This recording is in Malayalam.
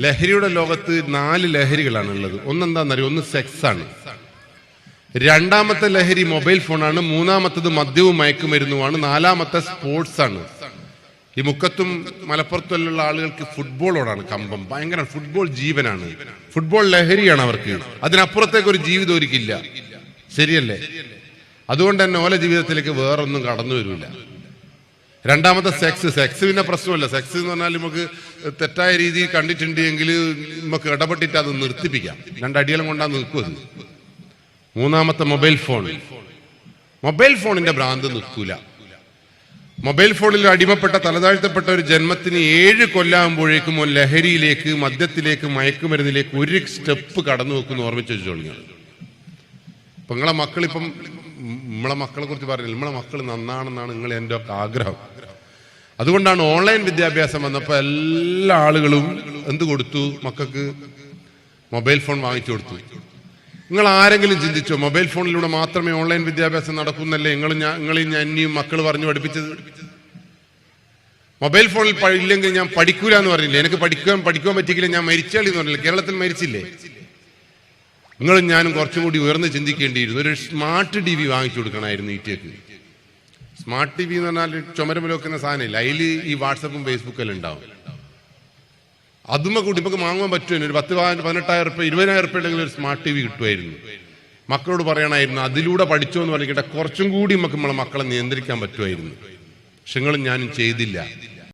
ലഹരിയുടെ ലോകത്ത് 4 ലഹരികളാണ് ഉള്ളത്. ഒന്നെന്താണെന്നറിയോ? ഒന്ന് സെക്സ് ആണ്, രണ്ടാമത്തെ ലഹരി മൊബൈൽ ഫോണാണ്, മൂന്നാമത്തത് മദ്യവും മയക്കുമരുന്നുമാണ്, നാലാമത്തെ സ്പോർട്സ് ആണ്. ഈ മുക്കത്തും മലപ്പുറത്തുള്ള ആളുകൾക്ക് ഫുട്ബോളോടാണ് കമ്പം, ഭയങ്കര ഫുട്ബോൾ ജീവനാണ്, ഫുട്ബോൾ ലഹരിയാണ് അവർക്ക്. അതിനപ്പുറത്തേക്ക് ഒരു ജീവിതം ഒരിക്കില്ല. ശരിയല്ലേ? അതുകൊണ്ട് തന്നെ ഓല ജീവിതത്തിലേക്ക് വേറൊന്നും കടന്നു വരില്ല. രണ്ടാമത്തെ സെക്സ് പിന്നെ പ്രശ്നമല്ല. സെക്സ് എന്ന് പറഞ്ഞാൽ നമുക്ക് തെറ്റായ രീതിയിൽ കണ്ടിട്ടുണ്ടെങ്കിൽ നമുക്ക് ഇടപെട്ടിട്ട് അത് നിർത്തിപ്പിക്കാം, രണ്ടടിയെല്ലാം കൊണ്ടാ നിൽക്കും. മൂന്നാമത്തെ മൊബൈൽ ഫോണിന്റെ ഭ്രാന്ത് നിൽക്കൂല. മൊബൈൽ ഫോണിൽ അടിമപ്പെട്ട തലതാഴ്ത്തപ്പെട്ട ഒരു ജന്മത്തിന് 7 കൊല്ലാകുമ്പോഴേക്കും ലഹരിയിലേക്ക്, മദ്യത്തിലേക്ക്, മയക്കുമരുന്നിലേക്ക് ഒരു സ്റ്റെപ്പ് കടന്നു വെക്കുന്നു. ഓർമ്മിച്ചു വെച്ചോളിങ്ങൾ. ഇപ്പൊ നിങ്ങളെ മക്കളിപ്പം നമ്മളെ മക്കളെ കുറിച്ച് പറഞ്ഞില്ല, നമ്മളെ മക്കൾ നന്നാണെന്നാണ് നിങ്ങൾ എൻ്റെ ഒക്കെ ആഗ്രഹം. അതുകൊണ്ടാണ് ഓൺലൈൻ വിദ്യാഭ്യാസം വന്നപ്പോൾ എല്ലാ ആളുകളും എന്ത് കൊടുത്തു? മക്കൾക്ക് മൊബൈൽ ഫോൺ വാങ്ങിച്ചു കൊടുത്തു. നിങ്ങൾ ആരെങ്കിലും ചിന്തിച്ചോ മൊബൈൽ ഫോണിലൂടെ മാത്രമേ ഓൺലൈൻ വിദ്യാഭ്യാസം നടക്കുന്നല്ലേ നിങ്ങളെയും ഞാനെയും മക്കൾ പറഞ്ഞു പഠിപ്പിച്ചത്? മൊബൈൽ ഫോണിൽ ഇല്ലെങ്കിൽ ഞാൻ പഠിക്കൂല എന്ന് പറഞ്ഞില്ലേ? എനിക്ക് പഠിക്കാൻ പറ്റിക്കില്ല, ഞാൻ മരിച്ചാളി എന്ന് പറഞ്ഞില്ലേ? കേരളത്തിൽ മരിച്ചില്ലേ? നിങ്ങളും ഞാനും കുറച്ചുകൂടി ഉയർന്ന് ചിന്തിക്കേണ്ടിയിരുന്നു. ഒരു സ്മാർട്ട് TV വാങ്ങിച്ചു കൊടുക്കണമായിരുന്നു ഈറ്റേക്ക്. സ്മാർട്ട് TV എന്ന് പറഞ്ഞാൽ ചുമരമ്പ് വെക്കുന്ന സാധനമില്ല, അതിൽ ഈ വാട്സപ്പും ഫേസ്ബുക്കെല്ലാം ഉണ്ടാവും. അതുമ്മ കൂടി ഇപ്പൊ വാങ്ങാൻ പറ്റുമായിരുന്നു. ഒരു 10,000-18,000 രൂപ 20,000 രൂപ ഉണ്ടെങ്കിൽ ഒരു സ്മാർട്ട് TV കിട്ടുമായിരുന്നു. മക്കളോട് പറയണമായിരുന്നു അതിലൂടെ പഠിച്ചോ എന്ന് പറഞ്ഞിട്ട് കുറച്ചും കൂടി നമുക്ക് നമ്മളെ മക്കളെ നിയന്ത്രിക്കാൻ പറ്റുമായിരുന്നു. പക്ഷെ നിങ്ങളും ഞാനും ചെയ്തില്ല.